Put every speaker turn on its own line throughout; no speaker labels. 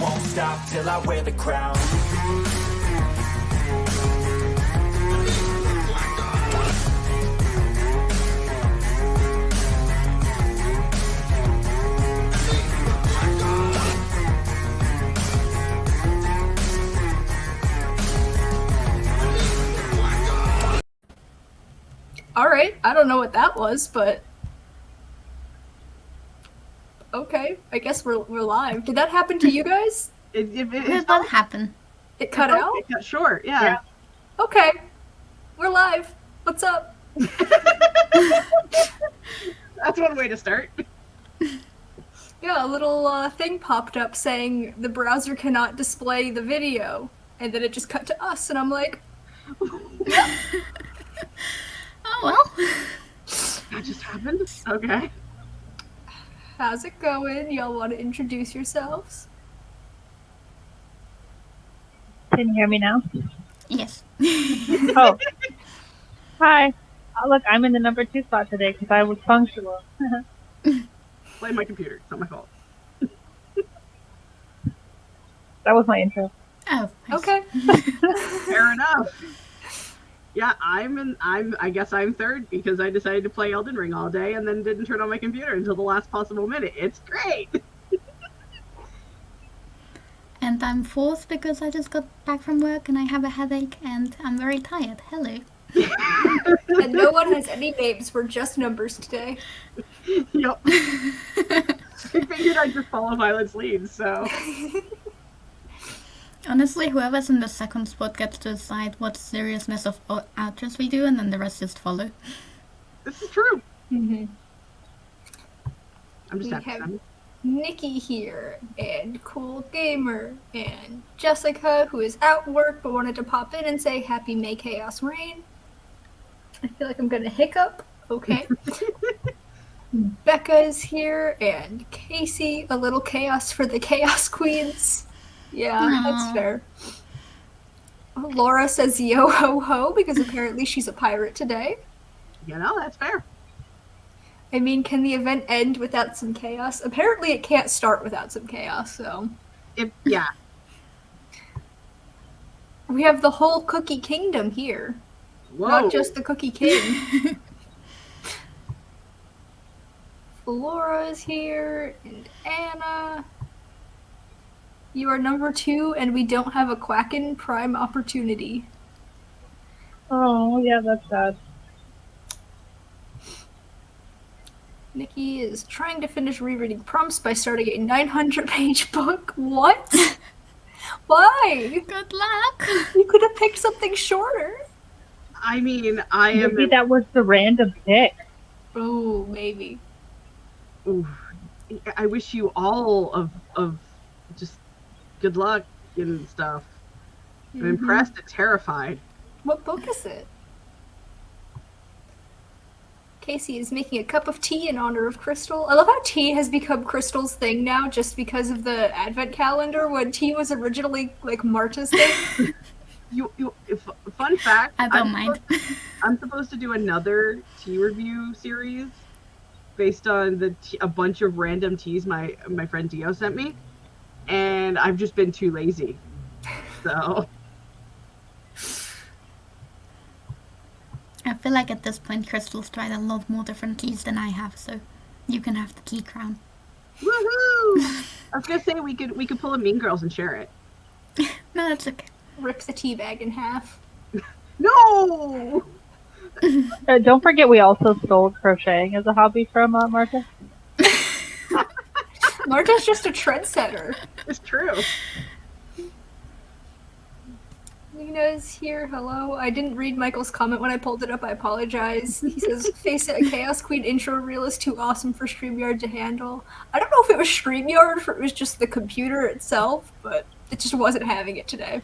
won't stop till I wear the crown.
Alright, I don't know what that was, but... Okay, I guess we're live. Did that happen to you guys?
It
Did that happen?
It cut out?
It cut short, yeah.
Okay, we're live. What's up?
That's one way to start.
Yeah, a little thing popped up saying the browser cannot display the video, and then it just cut to us, and I'm like,
Oh well.
That just happened? Okay.
how's it going? Y'all want to introduce yourselves?
Can you hear me now?
Yes.
Oh. Hi. Oh, look, I'm in the number 2 spot today because I was punctual.
Blame my computer. It's not my fault.
That was my intro.
Oh. Nice.
Okay.
Fair enough. Yeah, I guess I'm third because I decided to play Elden Ring all day and then didn't turn on my computer until the last possible minute. It's great.
And I'm fourth because I just got back from work and I have a headache and I'm very tired. Hello.
And no one has any names, we're just numbers today.
Yep. I figured I'd just follow Violet's lead, so.
Honestly, whoever's in the second spot gets to decide what seriousness of outros we do and then the rest just follow.
This is true.
Mm-hmm.
I'm just
We
happy.
have Nikki here, and Cool Gamer, and Jessica, who is at work but wanted to pop in and say Happy May Chaos Reign. I feel like I'm gonna hiccup. Okay. Becca is here, and Casey, a little chaos for the Chaos Queens. Yeah, that's
Aw.
fair. Laura says yo ho ho because apparently she's a pirate today.
You know, that's fair.
I mean, can the event end without some chaos? Apparently it can't start without some chaos, so...
Yeah.
We have the whole Cookie Kingdom here.
Whoa.
Not just the Cookie King. Flora's here, and Anna. You are number 2, and we don't have a Quacken Prime opportunity.
Oh, yeah, that's sad.
Nikki is trying to finish rereading prompts by starting a 900-page book. What? Why?
Good luck.
You could have picked something shorter.
I mean, I am.
Maybe that was the random pick.
Oh, maybe.
Ooh, I wish you all of just good luck and stuff. I'm impressed and terrified.
What book is it? Casey is making a cup of tea in honor of Crystal. I love how tea has become Crystal's thing now just because of the advent calendar when tea was originally like Marta's thing.
Fun fact.
I don't mind.
I'm supposed to do another tea review series based on a bunch of random teas my friend Dio sent me, and I've just been too lazy. So.
I feel like at this point Crystal's tried a lot more different keys than I have, so you can have the key crown.
Woohoo! I was gonna say we could pull a Mean Girls and share it.
No, that's okay.
Rip the tea bag in half.
No!
Don't forget we also stole crocheting as a hobby from Martha.
Marta's just a trendsetter.
It's true.
Lena's here, hello. I didn't read Michael's comment when I pulled it up, I apologize. He says, face it, a Chaos Queen intro reel is too awesome for StreamYard to handle. I don't know if it was StreamYard or if it was just the computer itself, but it just wasn't having it today.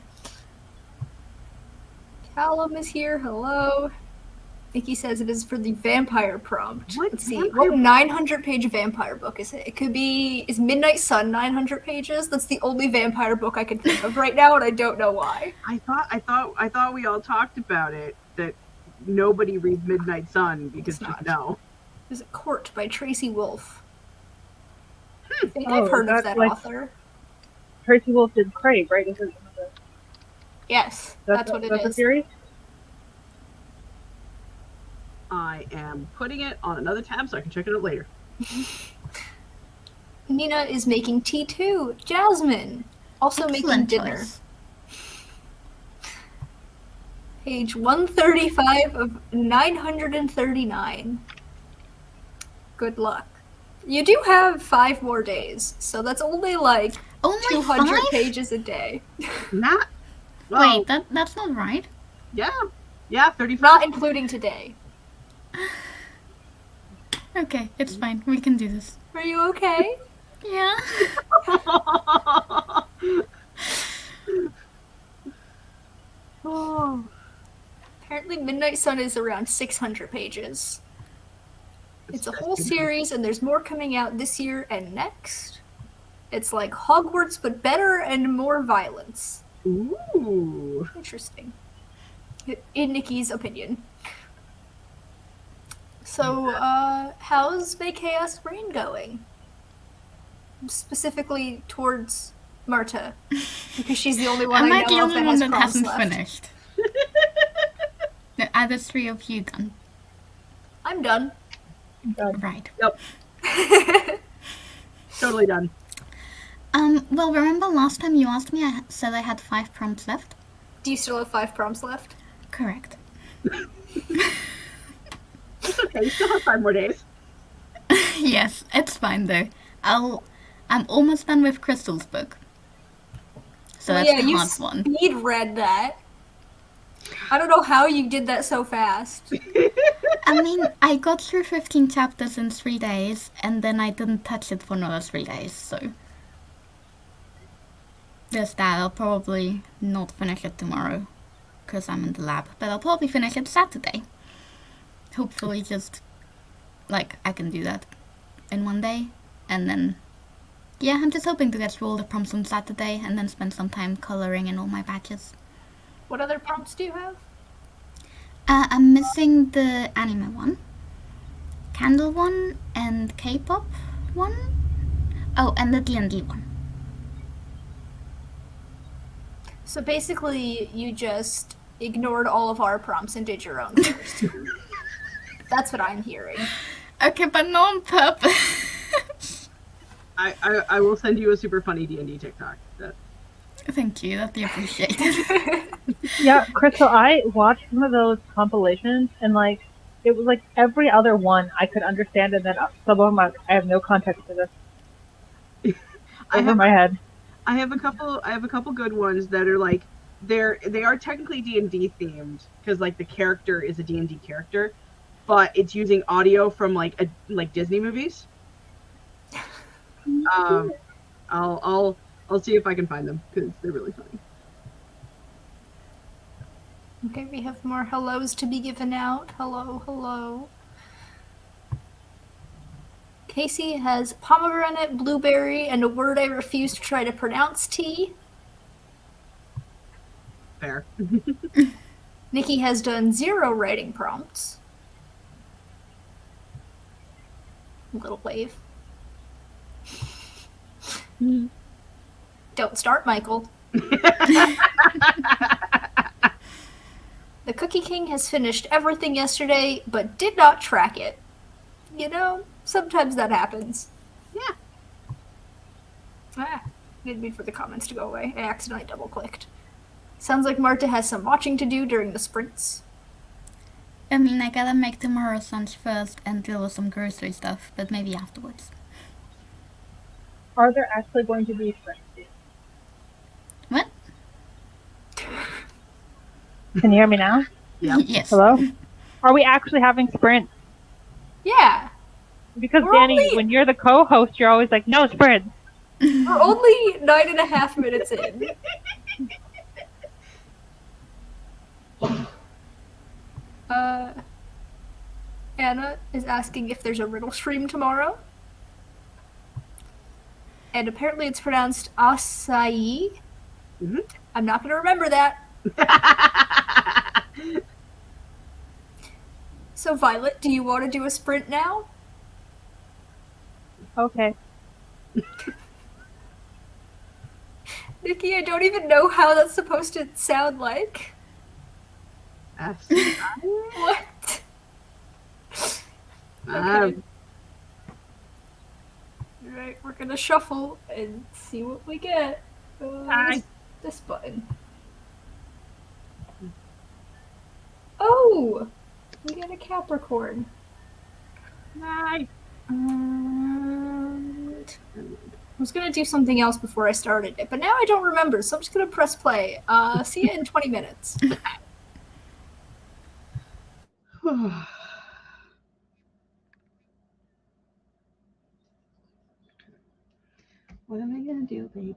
Callum is here, hello. Nikki says it is for the vampire prompt.
What
Let's see,
vampire
what 900-page vampire book is it? It could be, is Midnight Sun 900 pages? That's the only vampire book I can think of right now, and I don't know why.
I thought we all talked about it, that nobody reads Midnight Sun because
It's not.
no.
Is it Court by Tracy Wolfe? I think
Oh,
I've heard of
that's
that
like-
author.
Tracy Wolf did Crave, right? Is it,
Yes, that's what it
that's a
is.
series?
I am putting it on another tab so I can check it out later.
Nina is making tea too. Jasmine also making
Excellent
dinner.
choice.
Page 135 of 939. Good luck. You do have 5 more days, so that's only like
Only
200
5?
pages a day.
Not. Well,
Wait, that's not right.
yeah, 35.
Not including today.
Okay, it's fine. We can do this.
Are you okay?
Yeah.
Oh,
Apparently Midnight Sun is around 600 pages. It's a whole
just-
series, and there's more coming out this year and next. It's like Hogwarts, but better and more violence.
Ooh.
Interesting. In Nikki's opinion. So, how's May Chaos Brain going? Specifically towards Marta, because she's the only one
Am
I
I
know
the
of
only
that
one
has
that
prompts
hasn't
left.
finished? Are the 3 of you done?
I'm done.
Right.
Yep, totally done.
Well, remember last time you asked me, I said I had 5 prompts left?
Do you still have 5 prompts left?
Correct.
It's okay, you still have 5 more days.
Yes, it's fine though. I'm almost done with Crystal's book. So that's
yeah,
the
you
hard one.
speed read that. I don't know how you did that so fast.
I mean, I got through 15 chapters in 3 days, and then I didn't touch it for another 3 days, so... There's that. I'll probably not finish it tomorrow, because I'm in the lab, but I'll probably finish it Saturday. Hopefully just, like, I can do that in 1 day, and then... Yeah, I'm just hoping to get through all the prompts on Saturday, and then spend some time coloring in all my batches.
What other prompts do you have?
I'm missing the anime one, candle one, and K-pop one. Oh, and the D&D one.
So basically, you just ignored all of our prompts and did your own first. That's what I'm hearing.
Okay, but not on purpose.
I will send you a super funny D&D TikTok.
Thank you, that'd be appreciated.
Yeah, Crystal, I watched one of those compilations, and like, it was like every other one I could understand, and then some of them I have no context for this. Over my head.
I have a couple good ones that are like they are technically D&D themed because like the character is a D&D character, but it's using audio from like Disney movies. I'll see if I can find them because they're really funny.
Okay, we have more hellos to be given out. Hello, hello. Casey has pomegranate, blueberry, and a word I refuse to try to pronounce, tea.
Fair.
Nikki has done 0 writing prompts. Little wave. Don't start, Michael. The Cookie King has finished everything yesterday, but did not track it. You know, sometimes that happens.
Yeah.
Didn't mean for the comments to go away. I accidentally double-clicked. Sounds like Marta has some watching to do during the sprints.
I mean, I gotta make tomorrow's lunch first and deal with some grocery stuff, but maybe afterwards.
Are there actually going to be sprints?
What?
Can you hear me now?
Yeah.
Yes.
Hello? Are we actually having sprints?
Yeah,
Because
We're
Danny,
only-
when you're the co-host, you're always like, no sprints.
we're only 9.5 minutes in. Anna is asking if there's a riddle stream tomorrow. And apparently it's pronounced acai.
Mhm.
I'm not going to remember that. So, Violet, do you want to do a sprint now? Nikki, I don't even know how that's supposed to sound like.
S-I?
What? Okay. Alright, we're gonna shuffle and see what we get. This button. Oh! We get a Capricorn.
Nice.
And I was gonna do something else before I started it, but now I don't remember, so I'm just gonna press play. See you in 20 minutes.
What am I gonna do, baby?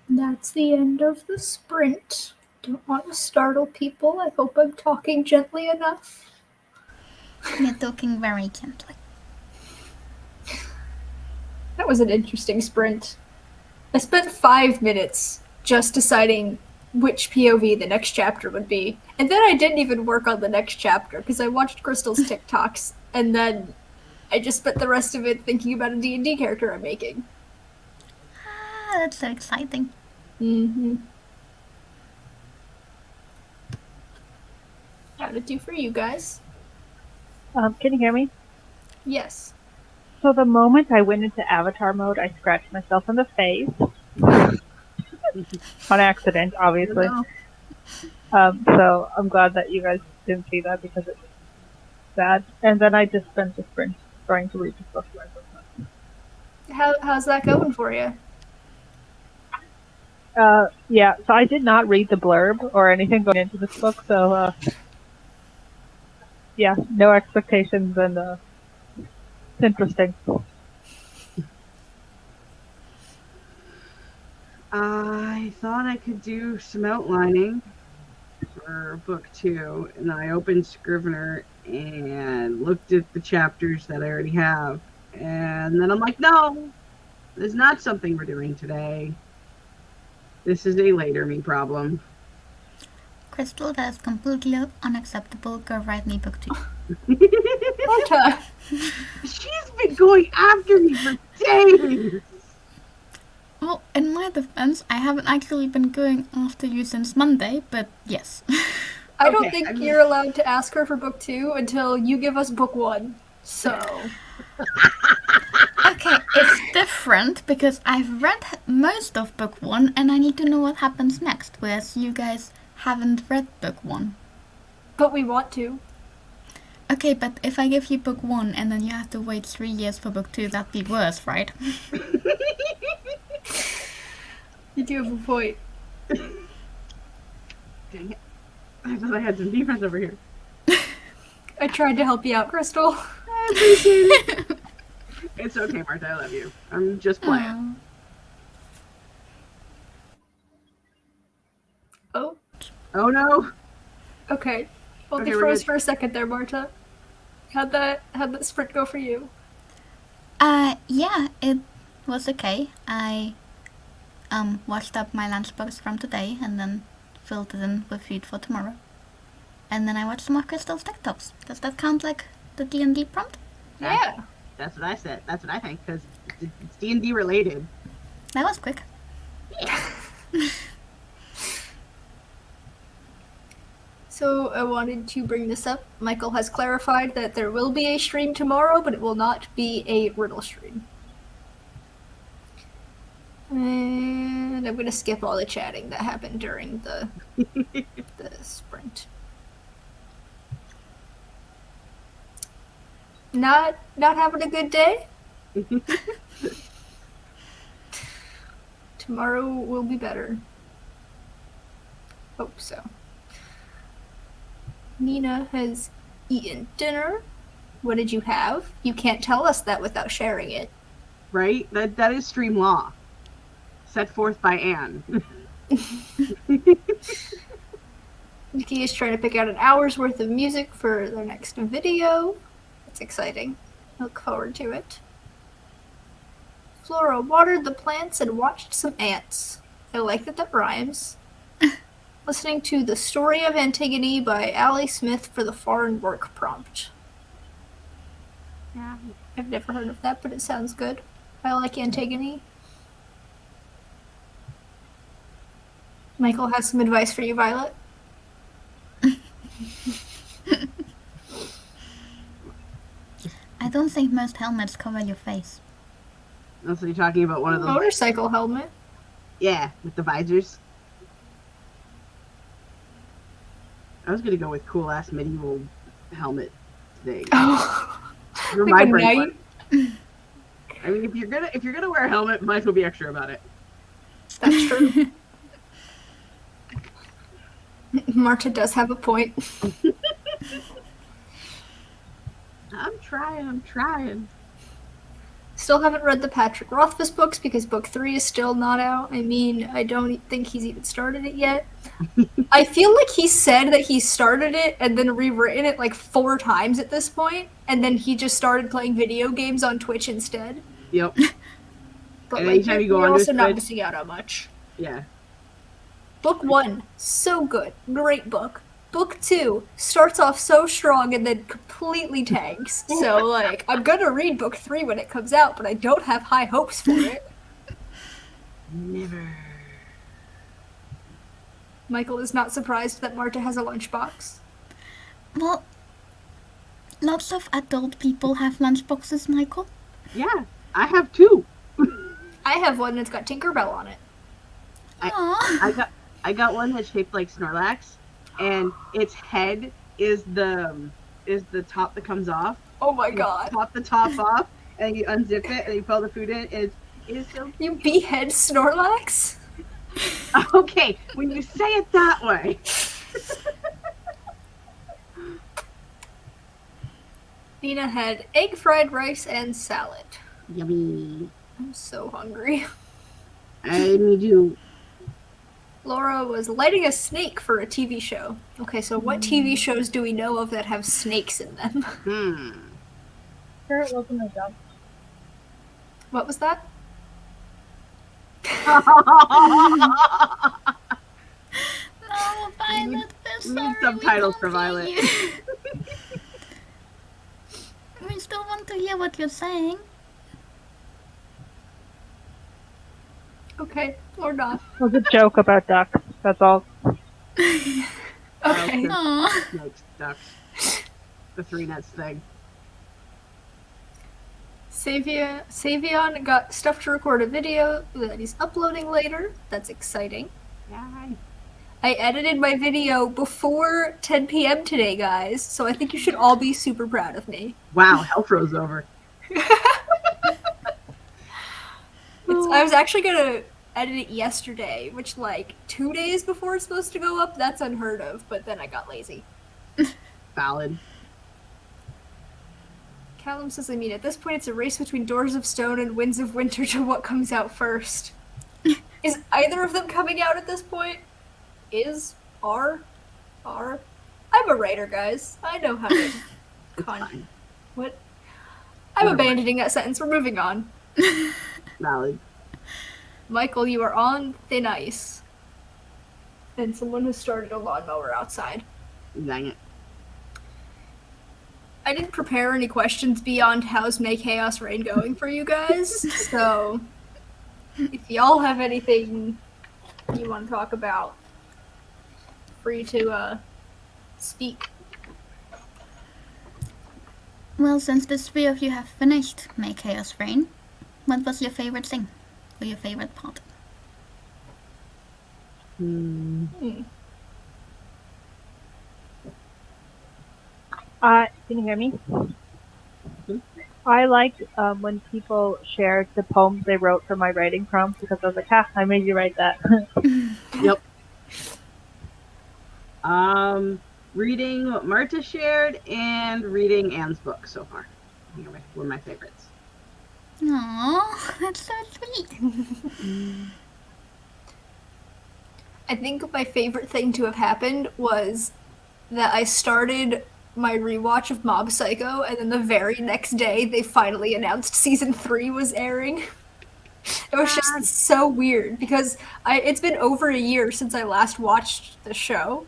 That's the end of the sprint. Don't want to startle people. I hope I'm talking gently enough.
You're talking very gently.
That was an interesting sprint. I spent 5 minutes just deciding which POV the next chapter would be. And then I didn't even work on the next chapter because I watched Crystal's TikToks and then I just spent the rest of it thinking about a D&D character I'm making.
Ah, that's so exciting.
Mm-hmm. How to do for you guys?
Can you hear me?
Yes.
So the moment I went into avatar mode, I scratched myself in the face. On accident, obviously. So I'm glad that you guys didn't see that because it's bad. And then I just spent the sprint trying to read the book.
How's that going for you?
Yeah, so I did not read the blurb or anything going into this book, so yeah, no expectations, and it's interesting.
I thought I could do some outlining for book 2, and I opened Scrivener and looked at the chapters that I already have, and then I'm like, no, this is not something we're doing today. This is a later me problem.
Crystal, that is completely unacceptable. Go write me book 2.
Marta!
She's been going after me for days.
Well, in my defense, I haven't actually been going after you since Monday, but yes.
I don't
Okay,
think you're allowed to ask her for book 2 until you give us book 1. So...
Okay, it's different because I've read most of book 1 and I need to know what happens next, whereas you guys haven't read book 1.
But we want to.
Okay, but if I give you book 1 and then you have to wait 3 years for book 2, that'd be worse, right?
You do have a point.
Dang it. I thought I had some defense over here.
I tried to help you out, Crystal.
I appreciate it. It's okay, Martha, I love you. I'm just playing.
Oh,
Oh no!
okay. Well,
Okay,
you
we're
froze
good.
for a second there, Marta. How'd that sprint go for you?
Yeah, it was okay. I washed up my lunchbox from today and then filled it in with food for tomorrow. And then I watched some of Crystal's TikToks. Does that count like the D&D prompt?
Yeah.
That's what I said. That's what I think, because it's D&D related.
That was quick.
So I wanted to bring this up. Michael has clarified that there will be a stream tomorrow, but it will not be a riddle stream. And I'm going to skip all the chatting that happened during the sprint. Not having a good day? Tomorrow will be better. Hope so. Nina has eaten dinner. What did you have? You can't tell us that without sharing it.
Right? That is stream law. Set forth by Anne.
Nikki is trying to pick out an hour's worth of music for their next video. That's exciting. I look forward to it. Flora watered the plants and watched some ants. I like that rhymes. Listening to The Story of Antigone by Ali Smith for the foreign work prompt. Yeah, I've never heard of that, but it sounds good. I like Antigone. Michael has some advice for you, Violet.
I don't think most helmets cover your face.
Also, you're talking about one of those...
Motorcycle helmet.
Yeah, with the visors. I was gonna go with cool ass medieval helmet thing. You're
Like
my
a
brain
knight?
one. I mean, if you're gonna wear a helmet, might as well be extra about it.
That's true. Marta does have a point.
I'm trying.
Still haven't read the Patrick Rothfuss books because book 3 is still not out. I mean, I don't think he's even started it yet. I feel like he said that he started it and then rewritten it like 4 times at this point, and then he just started playing video games on Twitch instead.
Yep.
But
And
like,
anytime you go
you're
onto
also not
Twitch-
missing out on much.
Yeah.
Book 1, so good. Great book. Book 2 starts off so strong and then completely tanks. So, like, I'm gonna read book 3 when it comes out, but I don't have high hopes for it.
Never.
Michael is not surprised that Marta has a lunchbox.
Well, lots of adult people have lunchboxes, Michael.
Yeah, I have 2.
I have one that's got Tinkerbell on it.
Aww.
I got one that's shaped like Snorlax, and its head is the top that comes off.
Oh my
You
god.
pop the top off, and you unzip it, and you put all the food in. It is so
You behead Snorlax?
okay. When you say it that way.
Nina had egg fried rice and salad.
Yummy.
I'm so hungry.
I need you.
Laura was lighting a snake for a TV show. Okay, so what TV shows do we know of that have snakes in them?
Sure, it wasn't a joke.
What was that?
No, Violet, we're
we need
sorry.
subtitles
we
for
don't
Violet.
hear you. We still want to hear what you're saying.
Okay, or not.
It was a joke about ducks. That's all.
Okay.
Aww.
Snakes, ducks. The 3 nuts thing.
Savion got stuff to record a video that he's uploading later. That's exciting.
Yeah.
I edited my video before 10 p.m. today, guys, so I think you should all be super proud of me.
Wow, hell froze over.
I was actually gonna edit it yesterday, which, like, 2 days before it's supposed to go up, that's unheard of, but then I got lazy.
Valid.
Callum says, I mean, at this point it's a race between Doors of Stone and Winds of Winter to what comes out first. Is either of them coming out at this point? I'm a writer, guys. I know how to
It's fine.
What? I'm abandoning that sentence. We're moving on.
Valid.
Michael, you are on thin ice. And someone has started a lawnmower outside.
Dang it.
I didn't prepare any questions beyond how's May Chaos Reign going for you guys, so if y'all have anything you want to talk about, free to speak.
Well, since the 3 of you have finished May Chaos Reign, what was your favorite thing? Or your favorite part?
Can you hear me? I liked when people shared the poems they wrote for my writing prompt because I was like, ha, I made you write that.
Yep. Reading what Marta shared and reading Anne's book so far. I think were my favorites.
Aww, that's so sweet.
I think my favorite thing to have happened was that I started my rewatch of Mob Psycho, and then the very next day they finally announced season 3 was airing. It was just so weird because it's been over a year since I last watched the show,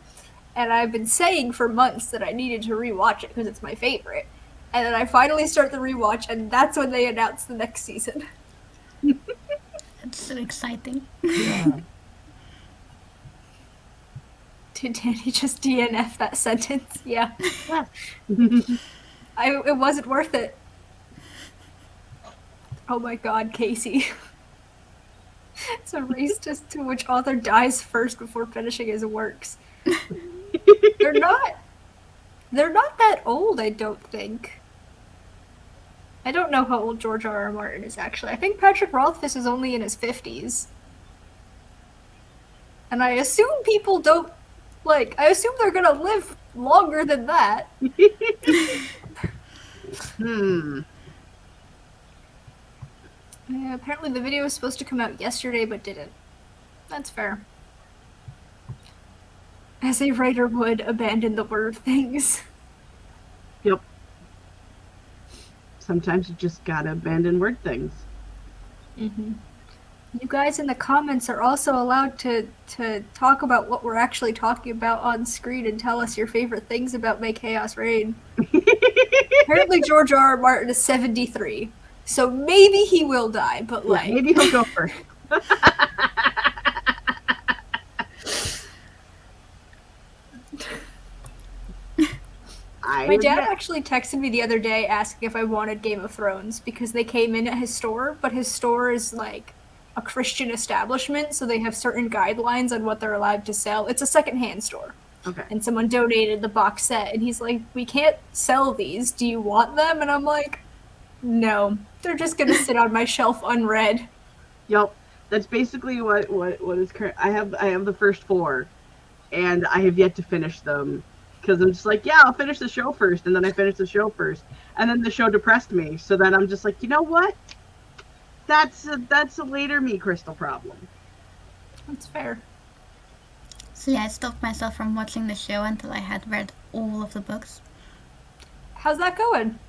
and I've been saying for months that I needed to rewatch it because it's my favorite. And then I finally start the rewatch, and that's when they announced the next season.
It's so exciting.
Yeah.
Did Danny just DNF that sentence? Yeah.
Yeah.
It wasn't worth it. Oh my god, Casey. It's a race to which author dies first before finishing his works. They're not that old, I don't think. I don't know how old George R. R. Martin is, actually. I think Patrick Rothfuss is only in his 50s. And I assume people don't, I assume they're gonna live longer than that. Yeah, apparently the video was supposed to come out yesterday, but didn't. That's fair. As a writer would, abandon the word things.
Yep. Sometimes you just gotta abandon word things.
Mm-hmm. You guys in the comments are also allowed to talk about what we're actually talking about on screen and tell us your favorite things about My Chaos Reign. Apparently George R. R. Martin is 73, so maybe he will die, but
Yeah,
like...
maybe he'll go first.
My dad actually texted me the other day asking if I wanted Game of Thrones because they came in at his store, but his store is like a Christian establishment, so they have certain guidelines on what they're allowed to sell. It's a secondhand store.
Okay.
And someone donated the box set, and he's like, "We can't sell these. Do you want them?" And I'm like, "No. They're just gonna sit on my shelf unread."
Yep. That's basically what is current. I have the first 4, and I have yet to finish them because I'm just like, yeah, I'll finish the show first, and then I finish the show first, and then the show depressed me. So then I'm just like, you know what? That's a later me Crystal problem.
That's fair.
So yeah, I stopped myself from watching the show until I had read all of the books.
How's that going?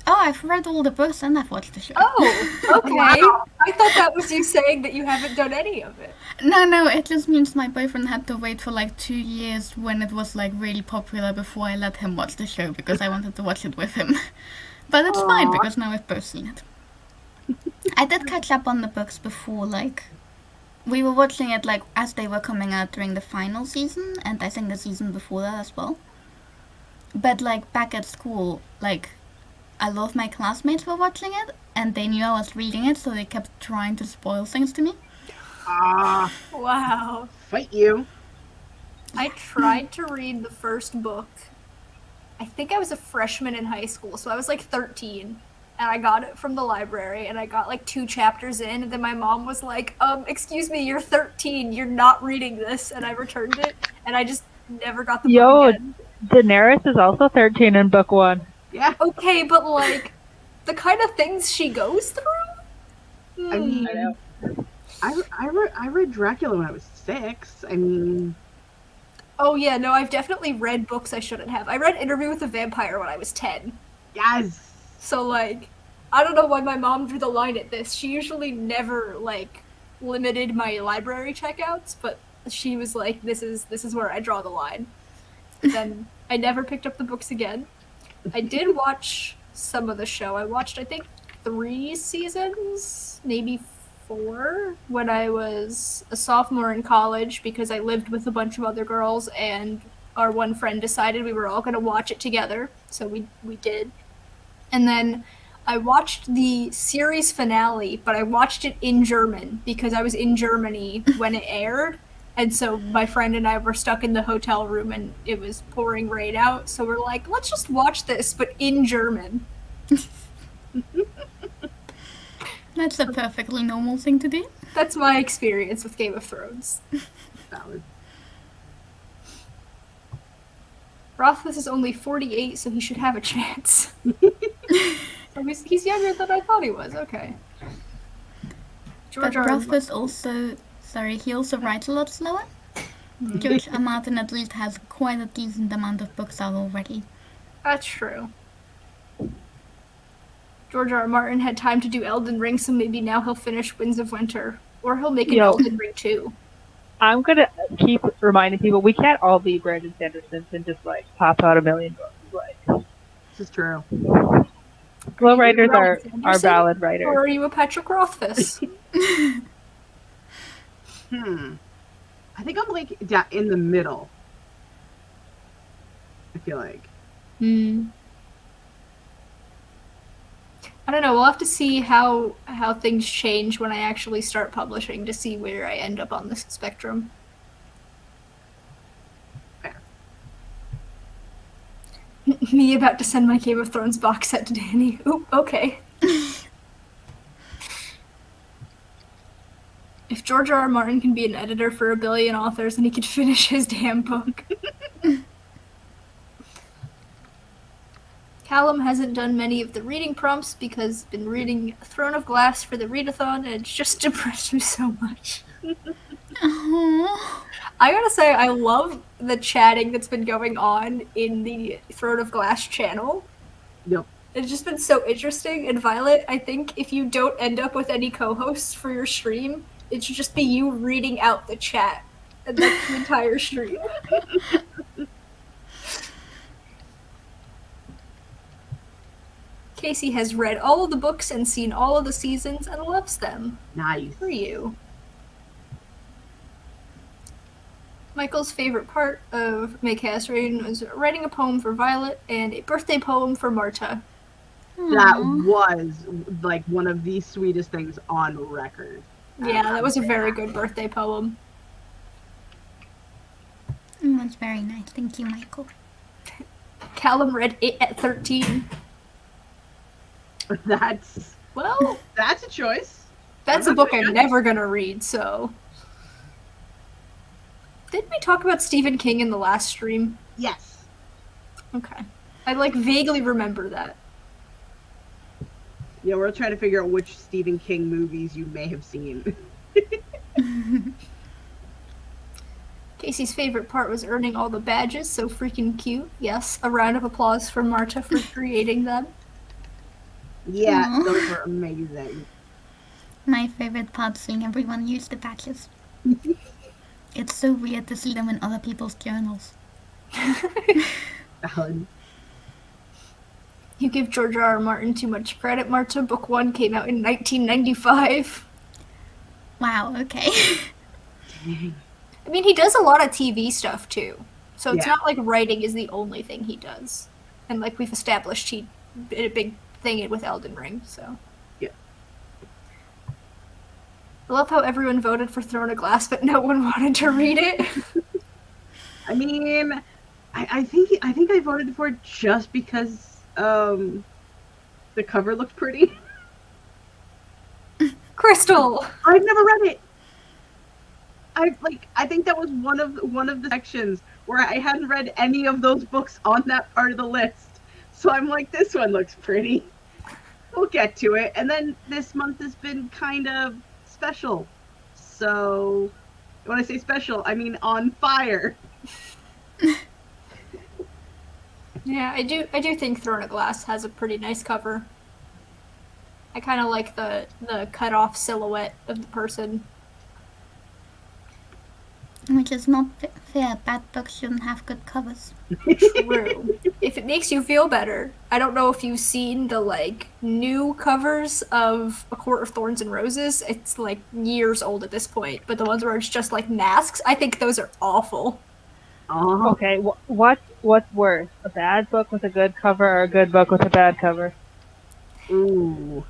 Oh, I've read all the books and I've watched the show.
Oh, okay.
Wow.
I thought that was you saying that you haven't done any of it.
No, it just means my boyfriend had to wait for like 2 years when it was like really popular before I let him watch the show because I wanted to watch it with him. But it's fine because now we've both seen it. I did catch up on the books before, like, we were watching it like as they were coming out during the final season, and I think the season before that as well. But like back at school, like, a lot of my classmates were watching it, and they knew I was reading it, so they kept trying to spoil things to me.
Wow.
Fight you.
I tried to read the first book. I think I was a freshman in high school, so I was like 13. And I got it from the library, and I got like 2 chapters in, and then my mom was like, excuse me, you're 13, you're not reading this, and I returned it, and I just never got the book again.
Daenerys is also 13 in book 1.
Yeah.
Okay, but like, the kind of things she goes through?
I mean, I read Dracula when I was 6. I mean...
Oh yeah, no, I've definitely read books I shouldn't have. I read Interview with a Vampire when I was 10.
Yes!
So, like, I don't know why my mom drew the line at this. She usually never, like, limited my library checkouts, but she was like, this is where I draw the line. Then I never picked up the books again. I did watch some of the show. I watched, I think, 3 seasons, maybe 4, when I was a sophomore in college because I lived with a bunch of other girls, and our one friend decided we were all going to watch it together, so we did. And then I watched the series finale, but I watched it in German because I was in Germany when it aired. And so my friend and I were stuck in the hotel room and it was pouring rain out. So we're like, let's just watch this, but in German.
That's a perfectly normal thing to do.
That's my experience with Game of Thrones.
Valid.
Rothfuss is only 48, so he should have a chance. Oh, he's younger than I thought he was. Okay.
But Rothfuss also, he also writes a lot slower. George R. R. Martin at least has quite a decent amount of books out already.
That's true. George R. R. Martin had time to do Elden Ring, so maybe now he'll finish Winds of Winter. Or he'll make an Elden Ring 2. I'm
gonna keep reminding people we can't all be Brandon Sanderson and just like pop out a million books. Like,
this is true.
Slow writers are valid writers.
Or are you a Patrick Rothfuss?
I think I'm like in the middle. I feel like.
I don't know. We'll have to see how things change when I actually start publishing to see where I end up on this spectrum.
Fair.
Me about to send my Game of Thrones box set to Danny. Oop, okay. If George R. R. Martin can be an editor for 1 billion authors, then he could finish his damn book. Callum hasn't done many of the reading prompts because he's been reading Throne of Glass for the readathon, and it's just depressed me so much.
Oh.
I gotta say, I love the chatting that's been going on in the Throne of Glass channel.
Yep.
It's just been so interesting. And Violet, I think if you don't end up with any co-hosts for your stream, it should just be you reading out the chat. And that's the entire stream. Casey has read all of the books and seen all of the seasons and loves them.
Nice.
For you. Michael's favorite part of May Chaos Reign was writing a poem for Violet and a birthday poem for Marta.
That
Aw.
was like one of the sweetest things on record.
Yeah, that was a very good birthday poem.
That's very nice. Thank you, Michael.
Callum read it at 13.
That's
Well,
a choice.
that's a book I'm never gonna read, so. Didn't we talk about Stephen King in the last stream?
Yes.
Okay. I like vaguely remember that.
Yeah, we're trying to figure out which Stephen King movies you may have seen.
Casey's favorite part was earning all the badges, so freaking cute. Yes, a round of applause for Marta for creating them.
Yeah,
Aw.
those were amazing.
My favorite part, seeing everyone use the badges. It's so weird to see them in other people's journals.
Valid.
You give George R. R. Martin too much credit, Marta. Book 1 came out in 1995.
Wow, okay.
Dang.
I mean, he does a lot of TV stuff, too. So it's
Yeah.
not like writing is the only thing he does. And like we've established, he did a big thing with Elden Ring, so.
Yeah.
I love how everyone voted for Throne of Glass, but no one wanted to read it.
I mean, I think I voted for it just because the cover looked pretty.
Crystal!
I've never read it. I think that was one of the sections where I hadn't read any of those books on that part of the list. So I'm like, this one looks pretty. We'll get to it. And then this month has been kind of special. So when I say special, I mean on fire.
Yeah, I do think Throne of Glass has a pretty nice cover. I kind of like the cut off silhouette of the person.
Which is not fair. Bad books shouldn't have good covers.
True. If it makes you feel better. I don't know if you've seen the like new covers of A Court of Thorns and Roses. It's like years old at this point, but the ones where it's just like masks, I think those are awful.
Oh,
Okay, what's worse, a bad book with a good cover or a good book with a bad cover?
ooh.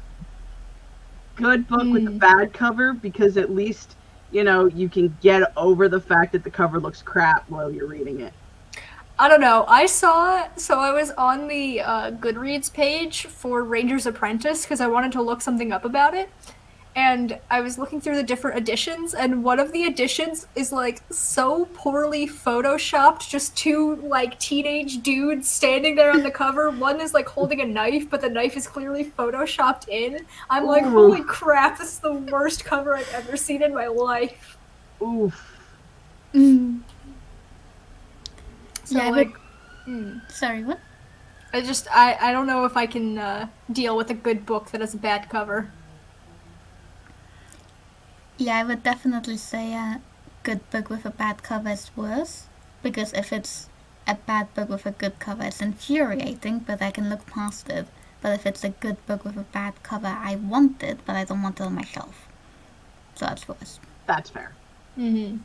Good book with a bad cover because at least, you know, you can get over the fact that the cover looks crap while you're reading it.
I don't know. I was on the Goodreads page for Ranger's Apprentice because I wanted to look something up about it. And I was looking through the different editions, and one of the editions is like so poorly photoshopped, just two like teenage dudes standing there on the cover. One is like holding a knife, but the knife is clearly photoshopped in. I'm like,
Ooh.
holy crap, this is the worst cover I've ever seen in my life.
Oof.
Mm.
So
Yeah, I
like,
Sorry, what?
I don't know if I can deal with a good book that has a bad cover.
Yeah, I would definitely say a good book with a bad cover is worse. Because if it's a bad book with a good cover, it's infuriating, but I can look past it. But if it's a good book with a bad cover, I want it, but I don't want it on my shelf. So that's worse.
That's fair.
Mm-hmm.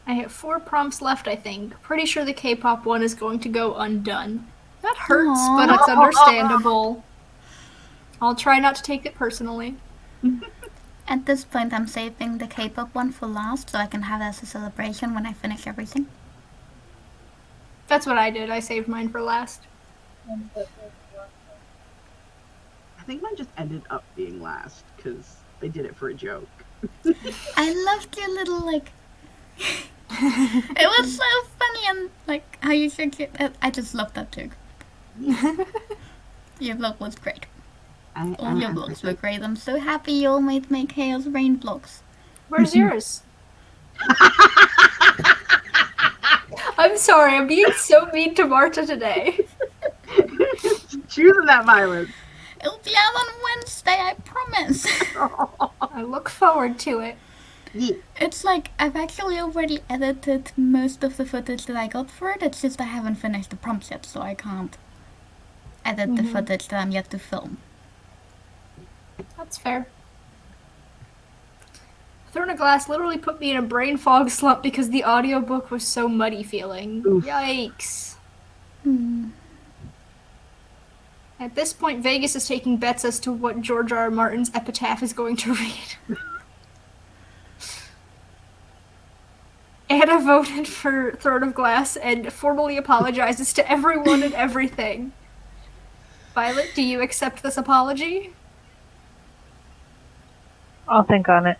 I have 4 prompts left, I think. Pretty sure the K-pop one is going to go undone. That hurts,
Aw.
but it's understandable. I'll try not to take it personally.
At this point, I'm saving the K-pop one for last, so I can have it as a celebration when I finish everything.
That's what I did. I saved mine for last.
I think mine just ended up being last because they did it for a joke.
I loved your little, like... It was so funny. Vivian, like how you should get it. I just love that joke. Your vlog was great. All your vlogs were great. I'm so happy you all made my Chaos Rain vlogs.
Where's yours? I'm sorry, I'm being so mean to Marta today.
Choosing that violence.
It'll be out on Wednesday, I promise.
I look forward to it.
Yeah.
It's like, I've actually already edited most of the footage that I got for it. It's just I haven't finished the prompts yet, so I can't edit the footage that I'm yet to film.
That's fair. Throne of Glass literally put me in a brain fog slump because the audiobook was so muddy feeling.
Oof.
Yikes.
Hmm.
At this point, Vegas is taking bets as to what George R. R. Martin's epitaph is going to read. Anna voted for Throne of Glass and formally apologizes to everyone and everything. Violet, do you accept this apology?
I'll think on it.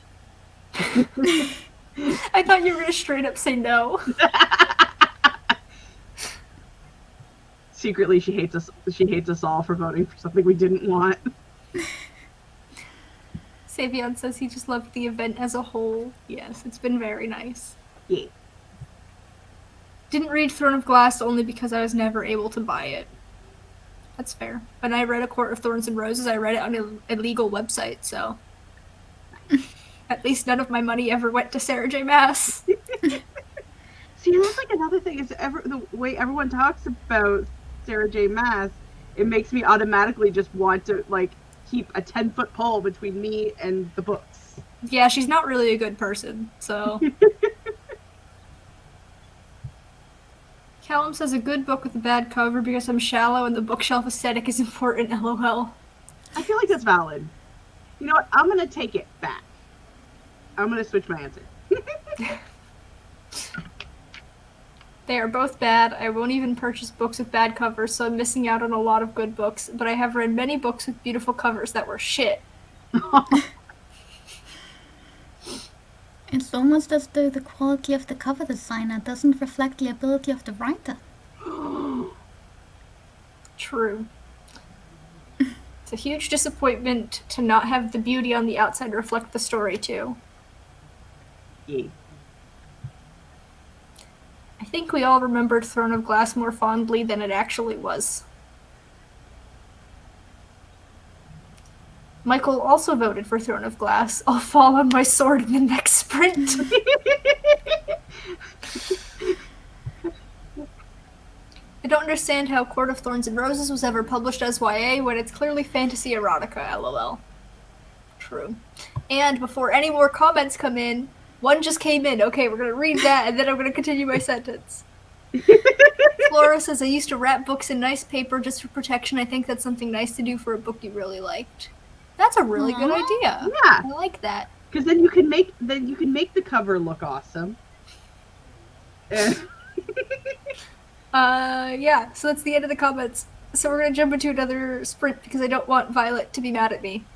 I thought you were gonna straight up say no.
Secretly, she hates us. She hates us all for voting for something we didn't want.
Savion says he just loved the event as a whole. Yes, it's been very nice.
Yeah.
Didn't read Throne of Glass only because I was never able to buy it. That's fair. When I read A Court of Thorns and Roses, I read it on an illegal website, so at least none of my money ever went to Sarah J. Maas.
See, that's like another thing is the way everyone talks about Sarah J. Maas, it makes me automatically just want to like keep a 10-foot pole between me and the books.
Yeah, she's not really a good person, so. Callum says a good book with a bad cover because I'm shallow and the bookshelf aesthetic is important, lol.
I feel like that's valid. You know what? I'm gonna take it back. I'm gonna switch my answer.
They are both bad. I won't even purchase books with bad covers, so I'm missing out on a lot of good books, but I have read many books with beautiful covers that were shit.
It's almost as though the quality of the cover designer doesn't reflect the ability of the writer.
True. It's a huge disappointment to not have the beauty on the outside reflect the story, too.
Yeah.
I think we all remembered Throne of Glass more fondly than it actually was. Michael also voted for Throne of Glass. I'll fall on my sword in the next sprint. I don't understand how Court of Thorns and Roses was ever published as YA when it's clearly fantasy erotica, lol. True. And before any more comments come in, one just came in. Okay, we're gonna read that and then I'm gonna continue my sentence. Flora says, I used to wrap books in nice paper just for protection. I think that's something nice to do for a book you really liked. That's a really good idea.
Yeah.
I like that.
Because then you can make the cover look awesome.
Yeah, so that's the end of the comments. So we're gonna jump into another sprint because I don't want Violet to be mad at me.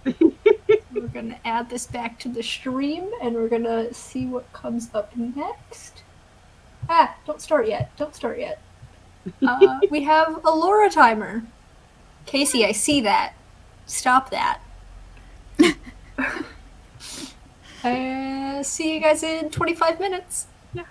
We're gonna add this back to the stream and we're gonna see what comes up next. Ah, don't start yet. Don't start yet. We have a Laura timer. Casey, I see that. Stop that. See you guys in 25 minutes.
Yeah.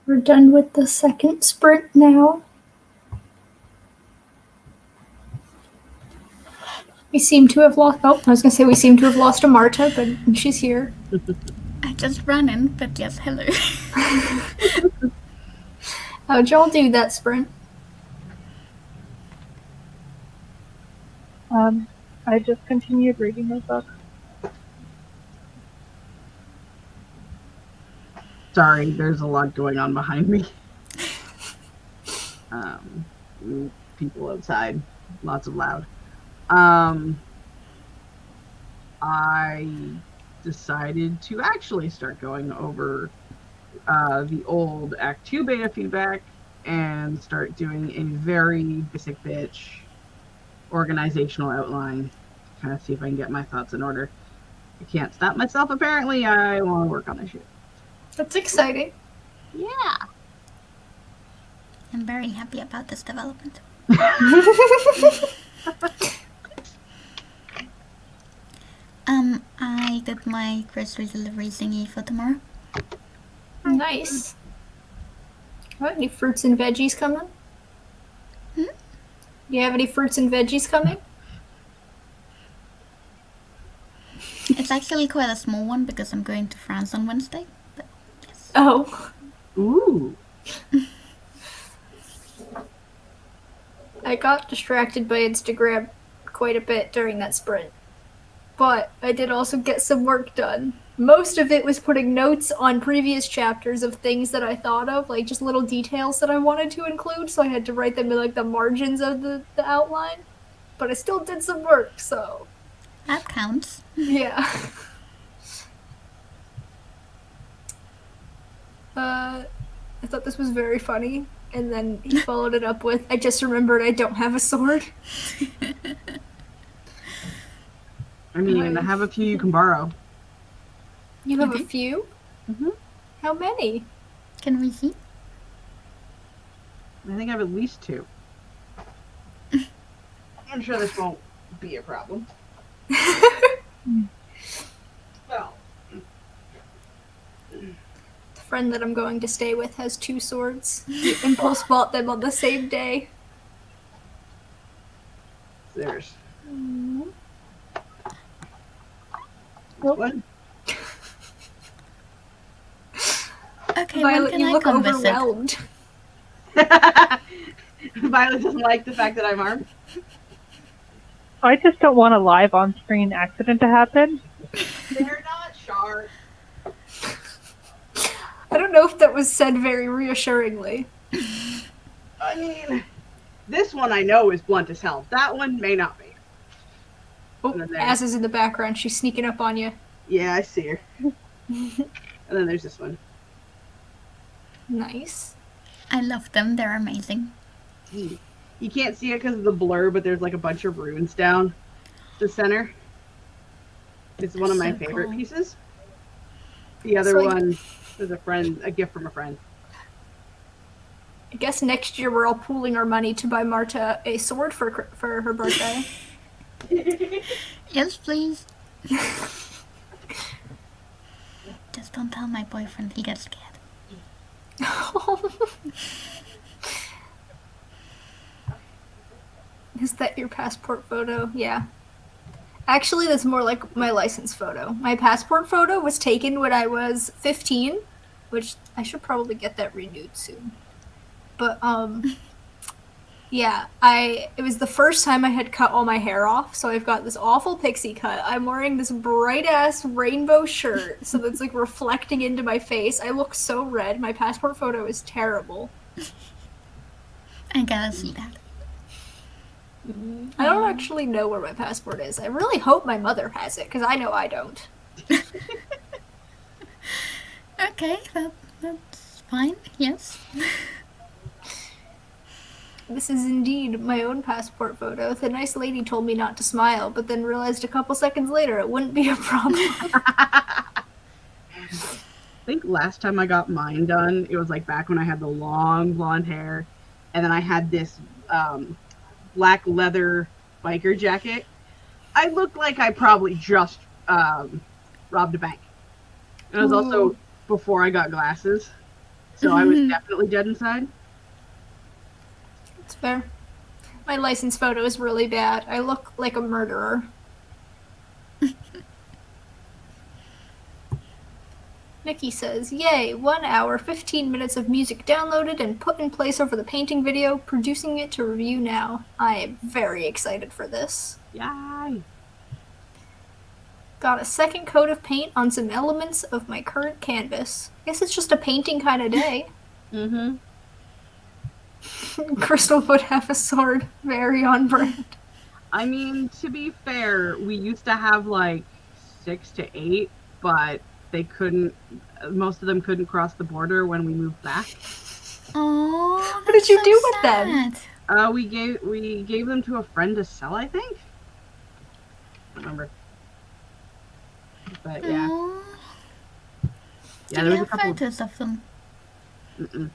We're done with the second sprint now. We seem to have lost. Oh, I was gonna say we seem to have lost a Marta, but she's here.
I just ran in, but yes, hello.
How'd y'all do that sprint?
I just continued reading my book.
Sorry, there's a lot going on behind me. People outside, lots of loud. I decided to actually start going over the old Act 2 beta feedback and start doing a very basic bitch organizational outline. Kind of see if I can get my thoughts in order. I can't stop myself, apparently. I want to work on this shit.
That's exciting.
Yeah.
I'm very happy about this development. I did my grocery delivery thingy for tomorrow.
Nice. What, any fruits and veggies coming?
Hmm?
Do you have any fruits and veggies coming?
It's actually quite a small one because I'm going to France on Wednesday. But yes.
Oh.
Ooh.
I got distracted by Instagram quite a bit during that sprint. But I did also get some work done. Most of it was putting notes on previous chapters of things that I thought of, like just little details that I wanted to include, so I had to write them in like the margins of the outline. But I still did some work, so
That counts.
yeah. I thought this was very funny, and then he followed it up with, I just remembered I don't have a sword.
I mean, I have a few you can borrow.
You have a
Okay.
few?
Mhm.
How many?
Can we see?
I think I have at least 2. I'm sure this won't be a problem. Well,
The friend that I'm going to stay with has 2 swords. He impulse bought them on the same day.
there's
Mm.
one.
Okay, when
Violet,
can
you
I
look
come visit?
overwhelmed.
Violet doesn't like the fact that I'm armed.
I just don't want a live on-screen accident to happen.
They're not sharp.
I don't know if that was said very reassuringly.
I mean, this one I know is blunt as hell. That one may not be.
Oh,
And then there.
Az is in the background. She's sneaking up on you.
Yeah, I see her. And then there's this one.
Nice.
I love them, they're amazing.
You can't see it because of the blur, but there's like a bunch of runes down the center. It's one of my
So
favorite
cool.
pieces. The other
So, like-
one is a gift from a friend.
I guess next year we're all pooling our money to buy Marta a sword for her birthday.
Yes, please. Just don't tell my boyfriend, he gets scared.
Is that your passport photo? Yeah. Actually, that's more like my license photo. My passport photo was taken when I was 15, which I should probably get that renewed soon. But yeah, it was the first time I had cut all my hair off, so I've got this awful pixie cut. I'm wearing this bright ass rainbow shirt, so that's like reflecting into my face. I look so red. My passport photo is terrible.
I gotta see that.
I don't actually know where my passport is. I really hope my mother has it, because I know I don't.
Okay, that's fine, yes.
This is indeed my own passport photo. The nice lady told me not to smile, but then realized a couple seconds later it wouldn't be a problem.
I think last time I got mine done, it was like back when I had the long blonde hair, and then I had this black leather biker jacket. I looked like I probably just robbed a bank. And it was also before I got glasses. So I was definitely dead inside.
It's fair. My license photo is really bad. I look like a murderer. Nikki says, yay, 1 hour, 15 minutes of music downloaded and put in place over the painting video, producing it to review now. I am very excited for this.
Yay!
Got a second coat of paint on some elements of my current canvas. Guess it's just a painting kind of day.
Mm-hmm.
Crystal would have a sword. Very on brand.
I mean, to be fair, we used to have like 6 to 8, but they couldn't. Most of them couldn't cross the border when we moved back.
Oh,
What did you do with them?
We gave them to a friend to sell, I think. I don't remember. But yeah,
Oh,
yeah,
do
there
you
was a
have
couple.
photos of them?
Mm-mm.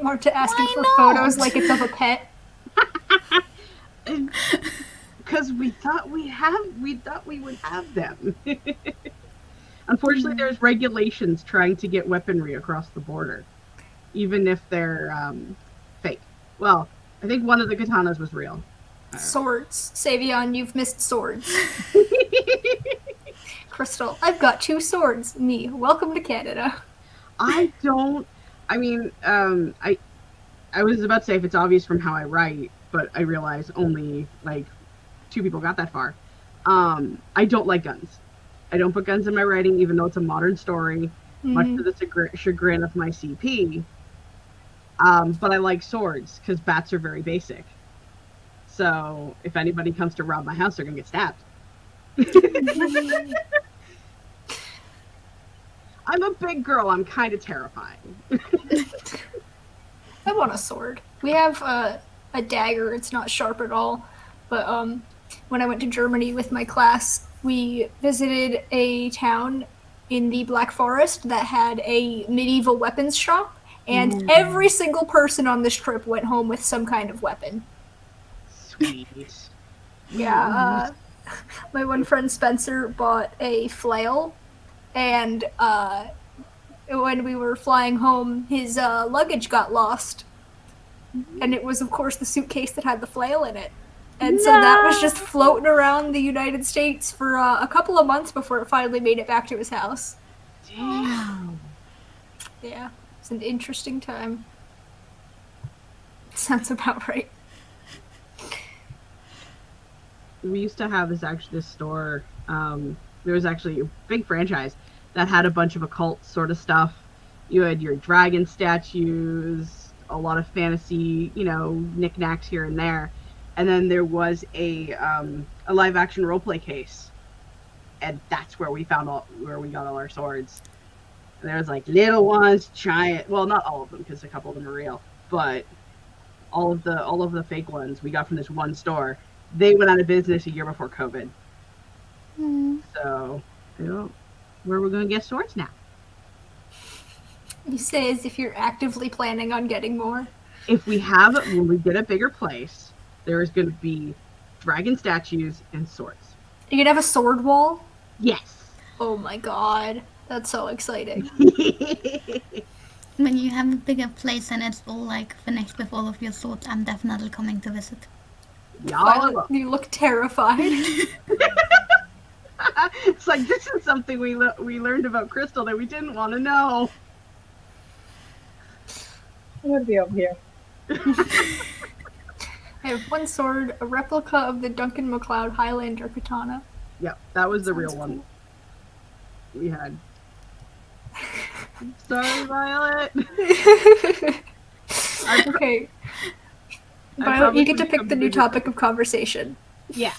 Marta asking
Why
for
not?
photos like it's of a pet.
Because we thought we would have them. Unfortunately, there's regulations trying to get weaponry across the border, even if they're fake. Well, I think one of the katanas was real.
Swords. Savion, you've missed swords. Crystal, I've got 2 swords. Me, welcome to Canada.
I mean, I was about to say if it's obvious from how I write, but I realize only like 2 people got that far. I don't like guns. I don't put guns in my writing, even though it's a modern story, much to the chagrin of my CP. But I like swords because bats are very basic. So if anybody comes to rob my house, they're gonna get stabbed. I'm a big girl. I'm kind of terrifying.
I want a sword. We have a dagger. It's not sharp at all. But when I went to Germany with my class, we visited a town in the Black Forest that had a medieval weapons shop. And every single person on this trip went home with some kind of weapon.
Sweet.
Yeah, my one friend Spencer bought a flail, and when we were flying home, his luggage got lost. And it was, of course, the suitcase that had the flail in it. And so that was just floating around the United States for a couple of months before it finally made it back to his house.
Damn.
Yeah, it's an interesting time. Sounds about right.
We used to have this store. There was actually a big franchise that had a bunch of occult sort of stuff. You had your dragon statues, a lot of fantasy, knickknacks here and there. And then there was a live action roleplay case, and that's where we got all our swords. And there was like little ones, giant. Well, not all of them because a couple of them are real, but all of the fake ones we got from this one store. They went out of business a year before COVID. So, where we're gonna get swords now?
You say as if you're actively planning on getting more.
When we get a bigger place, there is going to be dragon statues and swords.
You're gonna have a sword wall?
Yes.
Oh my god. That's so exciting.
When you have a bigger place and it's all like finished with all of your swords, I'm definitely coming to visit.
Y'all.
You look terrified.
It's like, this is something we learned about Crystal that we didn't want to know.
I'm gonna be over here.
I have one sword, a replica of the Duncan MacLeod Highlander katana.
Yep, that was the
Sounds
real
cool.
one we had. Sorry, Violet.
Okay.
I
Violet,
probably
you get to
could
pick
come
the new
visit.
topic of conversation.
Yeah.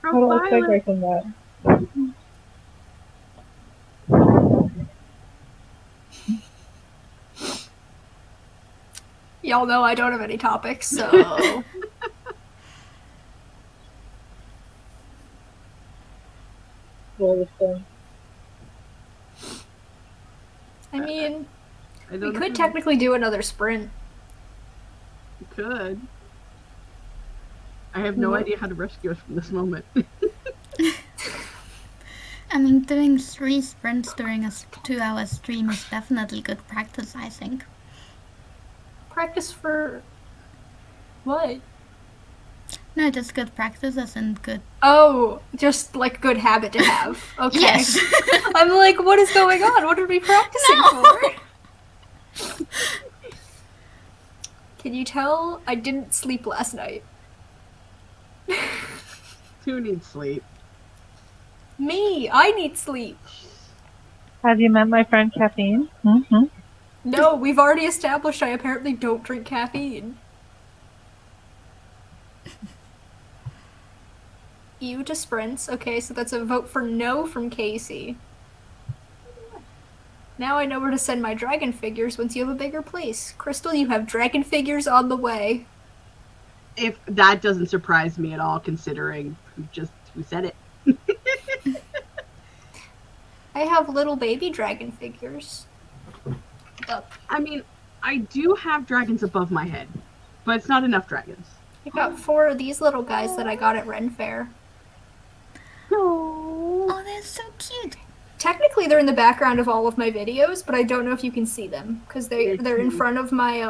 How do I segue from that?
Y'all know I don't have any topics, so
Roll this thing.
I mean,
I
we
don't know
could
if
technically do another sprint.
we could. I have no idea how to rescue us from this moment.
I mean, doing 3 sprints during a 2-hour stream is definitely good practice, I think.
Practice for what?
No, just good practice as in good.
Oh, just like good habit to have. Okay.
Yes.
I'm like, what is going on? What are we practicing
No.
for? Can you tell I didn't sleep last night?
Who needs sleep?
Me, I need sleep.
Have you met my friend Caffeine? Mm-hmm.
No, we've already established I apparently don't drink caffeine. You to sprints. Okay, so that's a vote for no from Casey. Now I know where to send my dragon figures once you have a bigger place. Crystal, you have dragon figures on the way.
If that doesn't surprise me at all, considering who said it.
I have little baby dragon figures.
I mean, I do have dragons above my head, but it's not enough dragons.
I got 4 of these little guys that I got at Ren Fair.
Oh, they're so cute.
Technically, they're in the background of all of my videos, but I don't know if you can see them because they're in front of my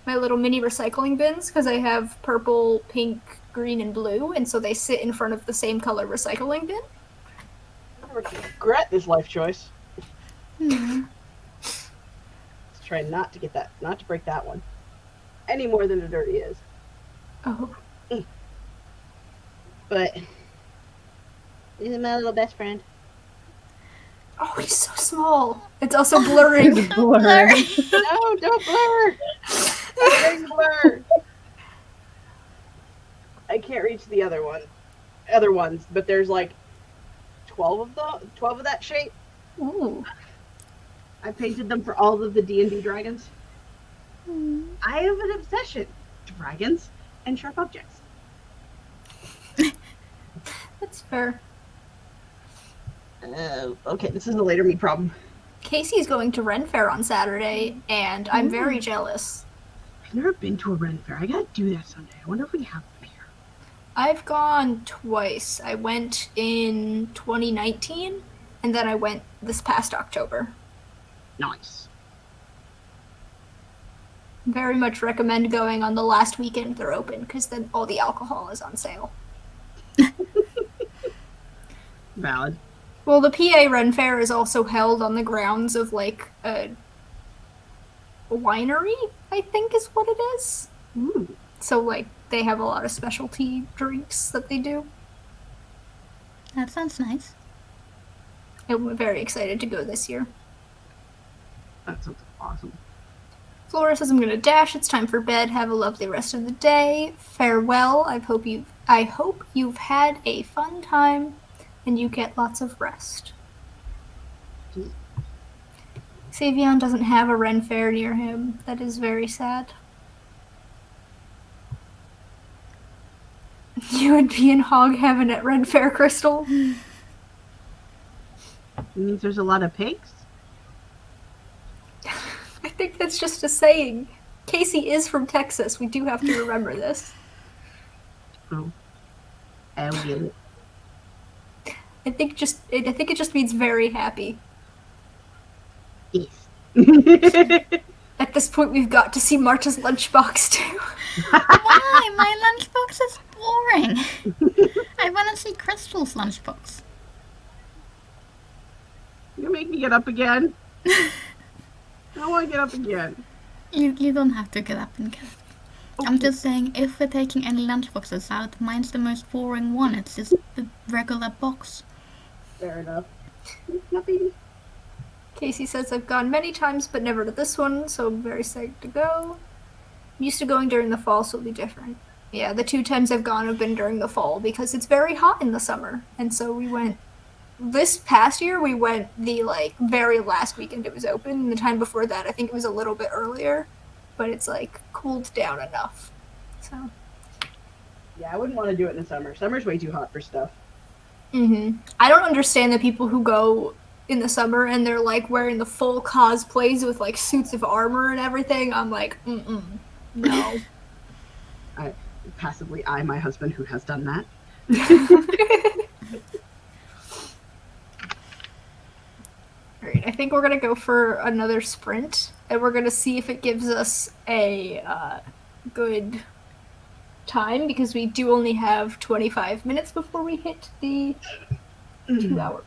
my little mini recycling bins because I have purple, pink, green, and blue, and so they sit in front of the same color recycling bin.
I regret this life choice.
Hmm.
Let's try not to break that one any more than it already is.
Oh,
But he's my little best friend.
oh, he's so small. It's also blurring.
Blurry.
No, don't blur. I'm getting blur. I can't reach the other ones, but there's like 12 of that shape.
Ooh.
I painted them for all of the D&D dragons.
Hmm.
I have an obsession. Dragons and sharp objects.
That's fair.
Okay, this is a later me problem.
Casey's going to Ren Fair on Saturday, and I'm very jealous.
I've never been to a Ren Fair. I gotta do that someday. I wonder if we have them here.
I've gone twice. I went in 2019, and then I went this past October.
Nice.
Very much recommend going on the last weekend they're open, because then all the alcohol is on sale.
Valid.
Well, the PA Ren Fair is also held on the grounds of, like, a winery, I think is what it is.
Ooh.
So, like, they have a lot of specialty drinks that they do.
That sounds nice.
I'm very excited to go this year.
That sounds awesome.
Flora says, I'm gonna dash. It's time for bed. Have a lovely rest of the day. Farewell. I hope you've had a fun time and you get lots of rest. Savion doesn't have a Ren Fair near him. That is very sad. You would be in hog heaven at Ren Fair, Crystal.
It means there's a lot of pigs?
I think that's just a saying. Casey is from Texas. We do have to remember this.
Oh. I get it.
I think it just means very happy.
Yes.
At this point, we've got to see Marta's lunchbox too.
Why? My lunchbox is boring. I want to see Crystal's lunchbox.
You make me get up again. I want to get up again.
You don't have to get up and get up. I'm just saying, if we're taking any lunchboxes out, mine's the most boring one. It's just the regular box.
Fair enough. Nothing.
Casey says, I've gone many times, but never to this one, so I'm very psyched to go. I'm used to going during the fall, so it'll be different. Yeah, the 2 times I've gone have been during the fall, because it's very hot in the summer. And so we went, this past year, we went the, like, very last weekend it was open. And the time before that, I think it was a little bit earlier, but it's, like, cooled down enough. So.
Yeah, I wouldn't want to do it in the summer. Summer's way too hot for stuff.
I don't understand the people who go in the summer and they're like wearing the full cosplays with like suits of armor and everything. I'm like, no.
Passively, my husband, who has done that.
I think we're gonna go for another sprint, and we're gonna see if it gives us a good time, because we do only have 25 minutes before we hit the 2 hour.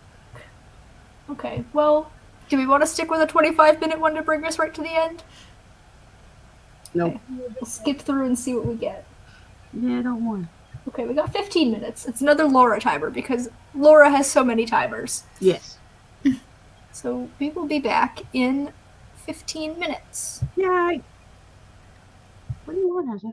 Okay, well, do we want to stick with a 25-minute one to bring us right to the end?
Nope.
Okay, we'll skip through and see what we get.
Yeah, I don't want.
Okay, we got 15 minutes. It's another Laura timer, because Laura has so many timers.
Yes.
So we will be back in 15 minutes.
Yay. What do you want, Asa?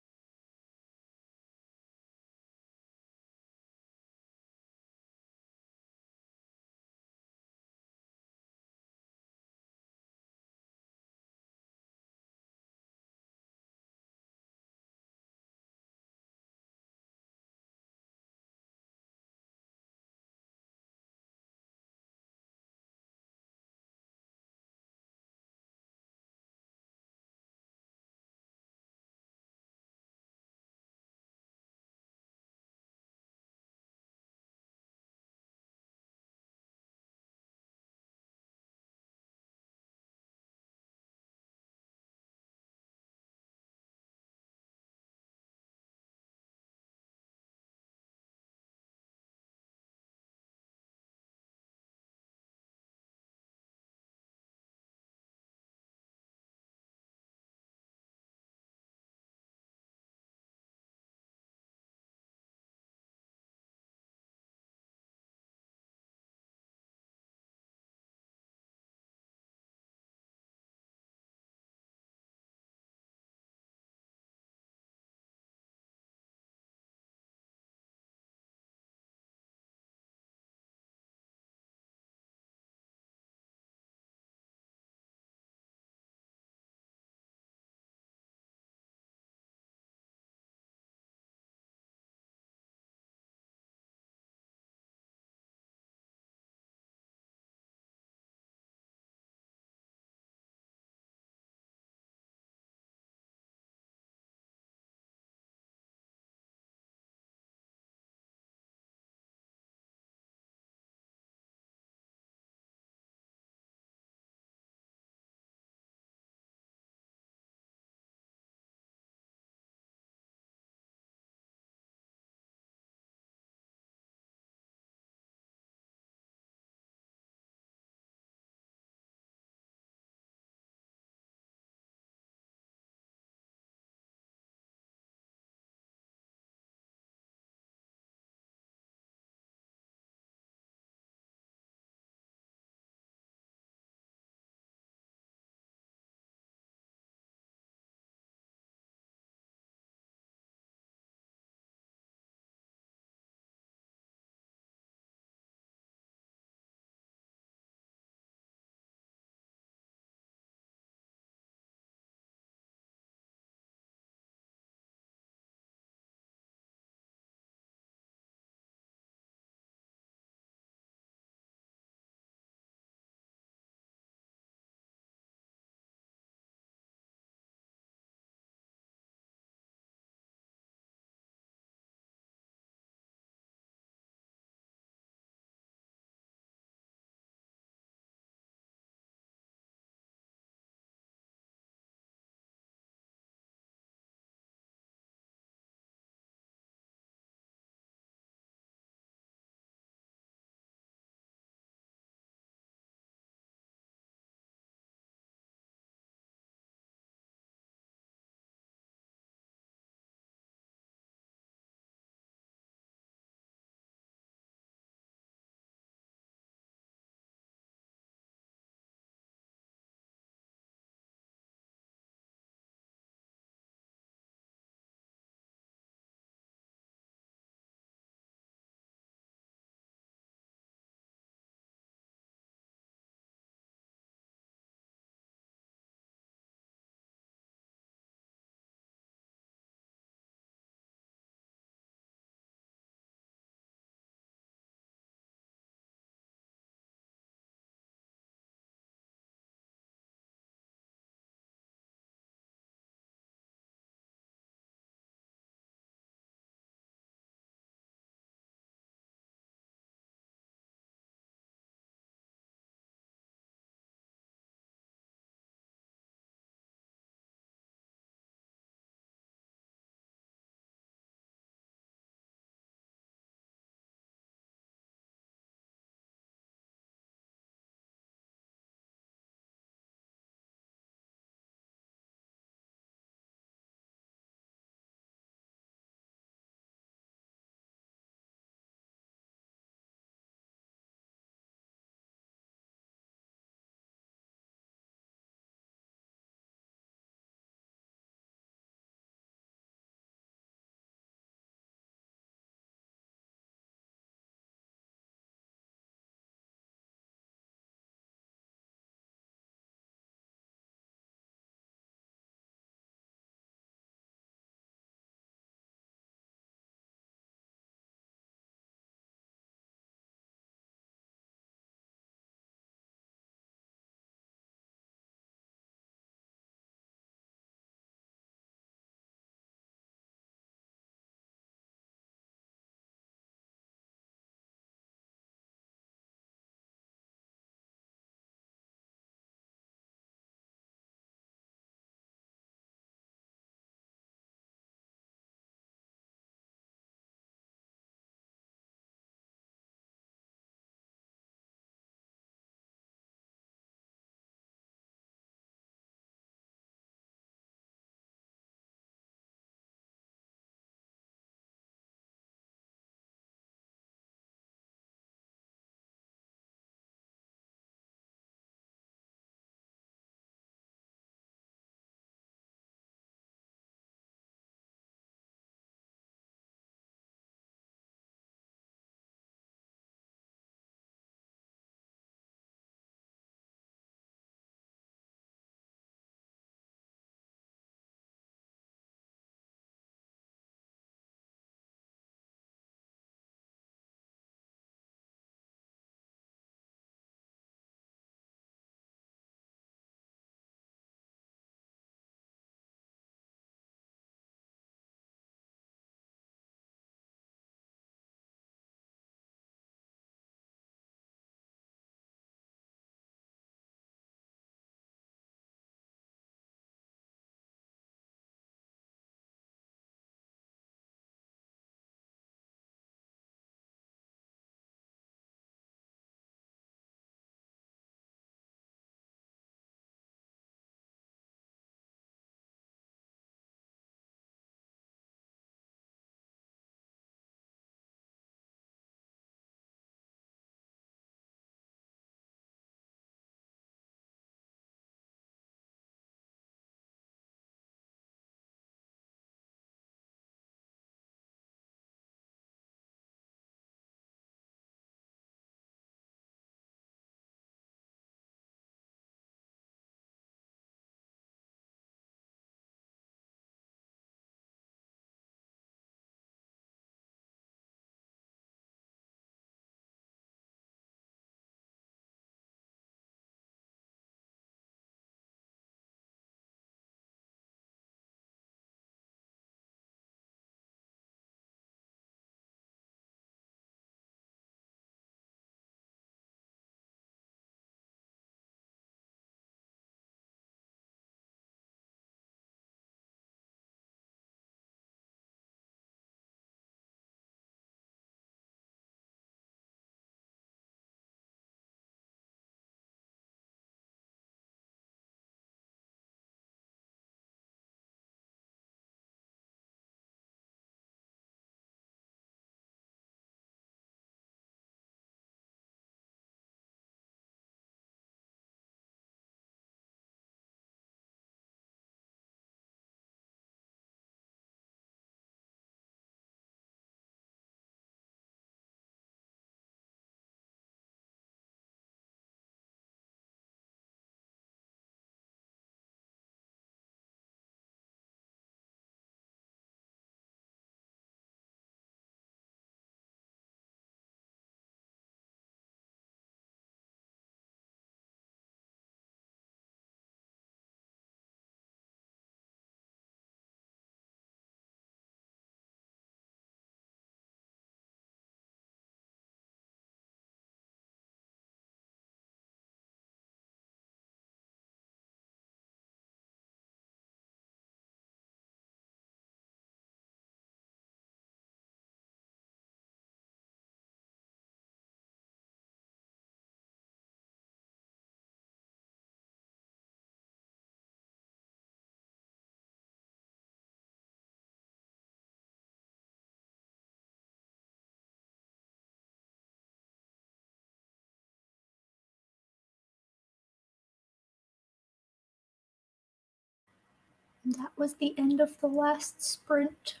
That was the end of the last sprint.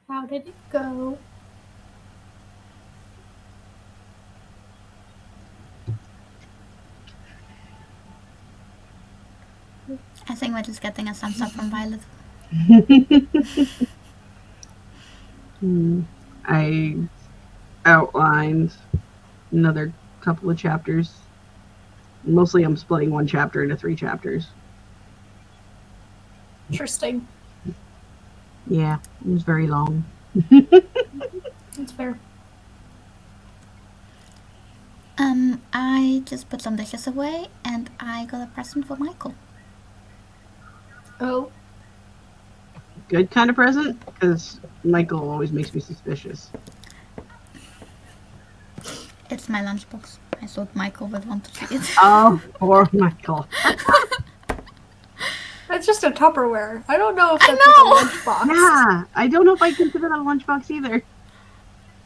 How did it go?
I think we're just getting a thumbs up from Violet.
I outlined another couple of chapters. Mostly I'm splitting one chapter into 3 chapters.
Interesting.
Yeah, it was very long.
That's fair.
I just put some dishes away and I got a present for Michael.
Oh,
Good kind of present, because Michael always makes me suspicious.
It's my lunchbox. I thought Michael would want to see it.
Oh, poor Michael.
that's just a Tupperware. I don't know if that's
know!
like a lunchbox.
Yeah, I don't know if I consider that a lunchbox either.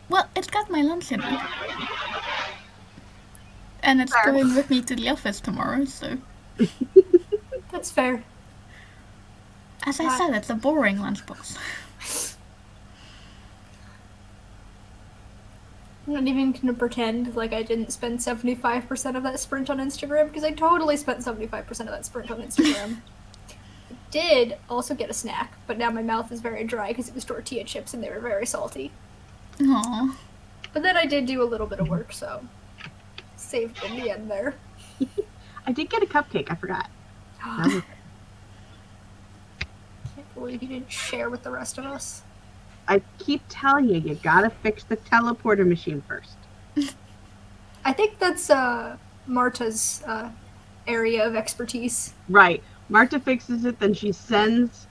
Well, it's got my lunch in it. And it's
Fair.
going with me to the office tomorrow, so...
That's fair.
As I said, it's a boring lunchbox.
I'm not even gonna pretend like I didn't spend 75% of that sprint on Instagram, because I totally spent 75% of that sprint on Instagram. I did also get a snack, but now my mouth is very dry because it was tortilla chips and they were very salty.
Aww.
But then I did do a little bit of work, so saved in the end there.
I did get a cupcake, I forgot. That was-
Can't believe you didn't share with the rest of us.
I keep telling you, you gotta fix the teleporter machine first.
I think that's Marta's area of expertise.
Right. Marta fixes it, then she sends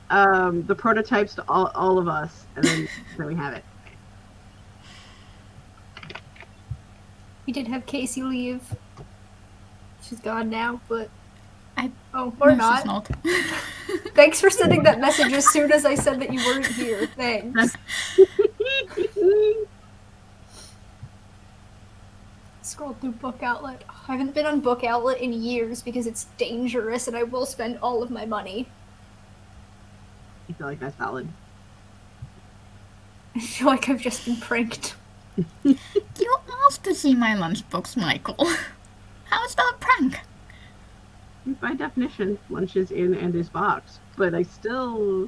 the prototypes to all of us, and then we have it.
We did have Casey leave. She's gone now, but
I-
oh, or
No,
not.
she's not.
Thanks for sending that message as soon as I said that you weren't here. Thanks. Scroll through Book Outlet. I haven't been on Book Outlet in years because it's dangerous and I will spend all of my money.
I feel like that's valid.
I feel like I've just been pranked.
You asked to see my lunchbox, Michael. How is that a prank?
By definition, lunch is in and is boxed, but I still...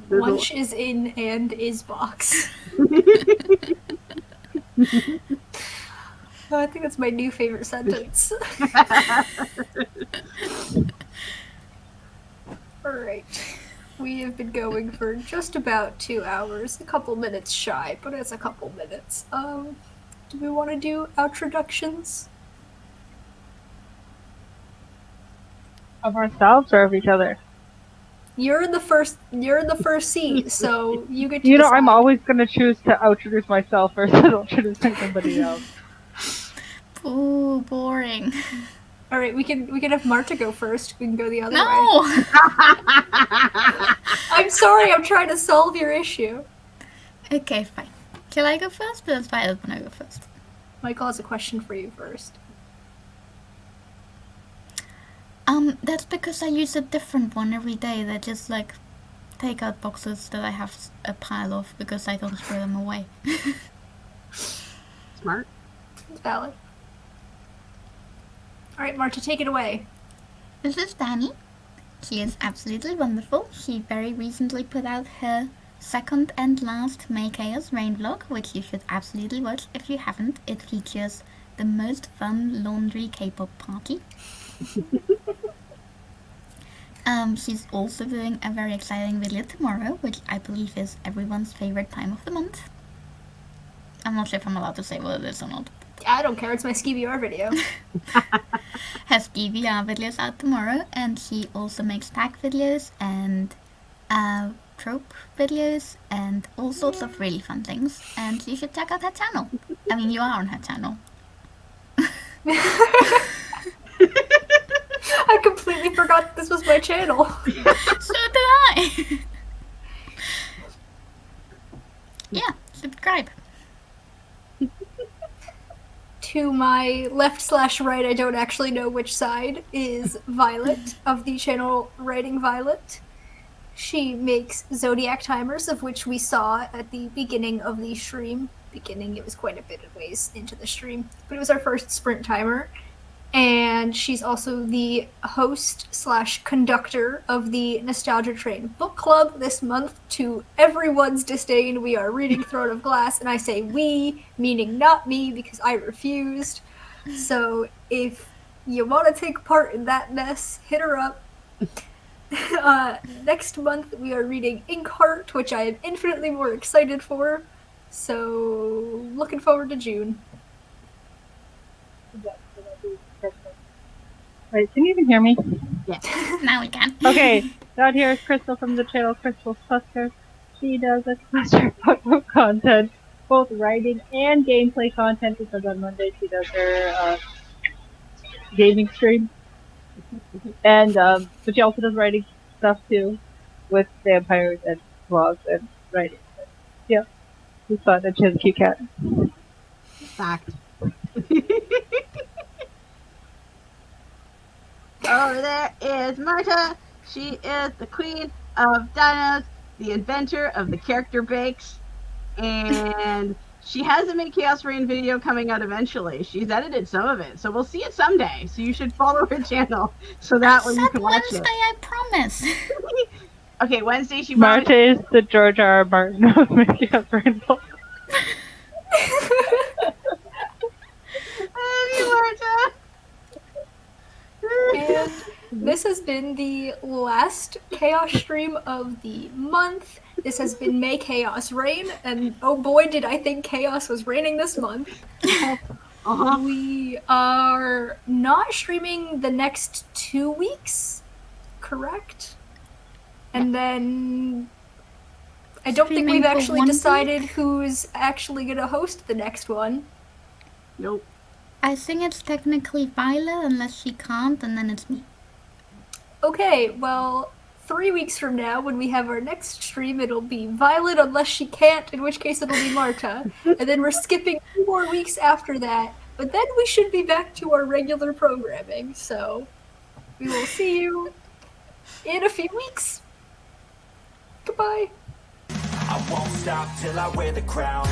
Lunch is in and is box. Oh, I think that's my new favorite sentence. Alright. We have been going for just about 2 hours. A couple minutes shy, but it's a couple minutes. Do we want to do outroductions?
Of ourselves or of each other?
You're in the first seat, so you get to
You know,
decide.
I'm always gonna choose to introduce myself versus introducing somebody else.
Ooh, boring.
Alright, we can have Marta go first. We can go the other way.
No!
I'm sorry, I'm trying to solve your issue.
Okay, fine. Shall I go first? But it's Violet when I go first.
Michael has a question for you first.
That's because I use a different one every day that just like take out boxes that I have a pile of because I don't throw them away.
Smart.
It's valid. Alright, Marta, take it away.
This is Danny. She is absolutely wonderful. She very recently put out her second and last May Chaos Rain vlog, which you should absolutely watch if you haven't. It features the most fun laundry K-pop party. She's also doing a very exciting video tomorrow, which I believe is everyone's favorite time of the month. I'm not sure if I'm allowed to say what it is or not.
I don't care, it's my Ski VR video.
Her Ski VR videos out tomorrow, and she also makes pack videos and trope videos and all sorts of really fun things, and you should check out her channel. I mean, you are on her channel.
I completely forgot this was my channel.
So did I! Yeah, subscribe.
to my left/right, I don't actually know which side, is Violet of the channel Writing Violet. She makes zodiac timers, of which we saw at the beginning of the stream. It was quite a bit of ways into the stream, but it was our first sprint timer. And she's also the host/conductor of the Nostalgia Train book club this month. To everyone's disdain, we are reading Throne of Glass, and I say we, meaning not me, because I refused. So if you want to take part in that mess, hit her up. Next month we are reading Inkheart, which I am infinitely more excited for. So looking forward to June.
Wait, can you even hear me?
Now we can.
Okay, down here is Crystal from the channel Crystal's Cluster. She does a cluster of content, both writing and gameplay content, because on Monday she does her gaming stream. And but she also does writing stuff too, with vampires and vlogs and writing. Yeah, it's fun. And she has a cute cat.
Fact. Over there is Marta. She is the queen of dinos, the inventor of the character bakes, and she has a Mid Chaos Reign video coming out eventually. She's edited some of it, so we'll see it someday. So you should follow her channel so that way you can watch
Wednesday,
it.
I promise.
Okay, Wednesday she
Marta is the George R. Martin of Mickey Rainbow.
Hey, Marta.
And this has been the last Chaos stream of the month. This has been May Chaos Reign, and oh boy, did I think Chaos was raining this month.
Uh-huh.
We are not streaming the next 2 weeks, correct? And then I don't think
Streaming
we've
for
actually
1
decided
week?
who's actually going to host the next one.
Nope.
I think it's technically Violet unless she can't, and then it's me.
Okay, well, 3 weeks from now, when we have our next stream, it'll be Violet unless she can't, in which case it'll be Marta. And then we're skipping 2 more weeks after that, but then we should be back to our regular programming, so we will see you in a few weeks. Goodbye.
I won't stop till I wear the crown.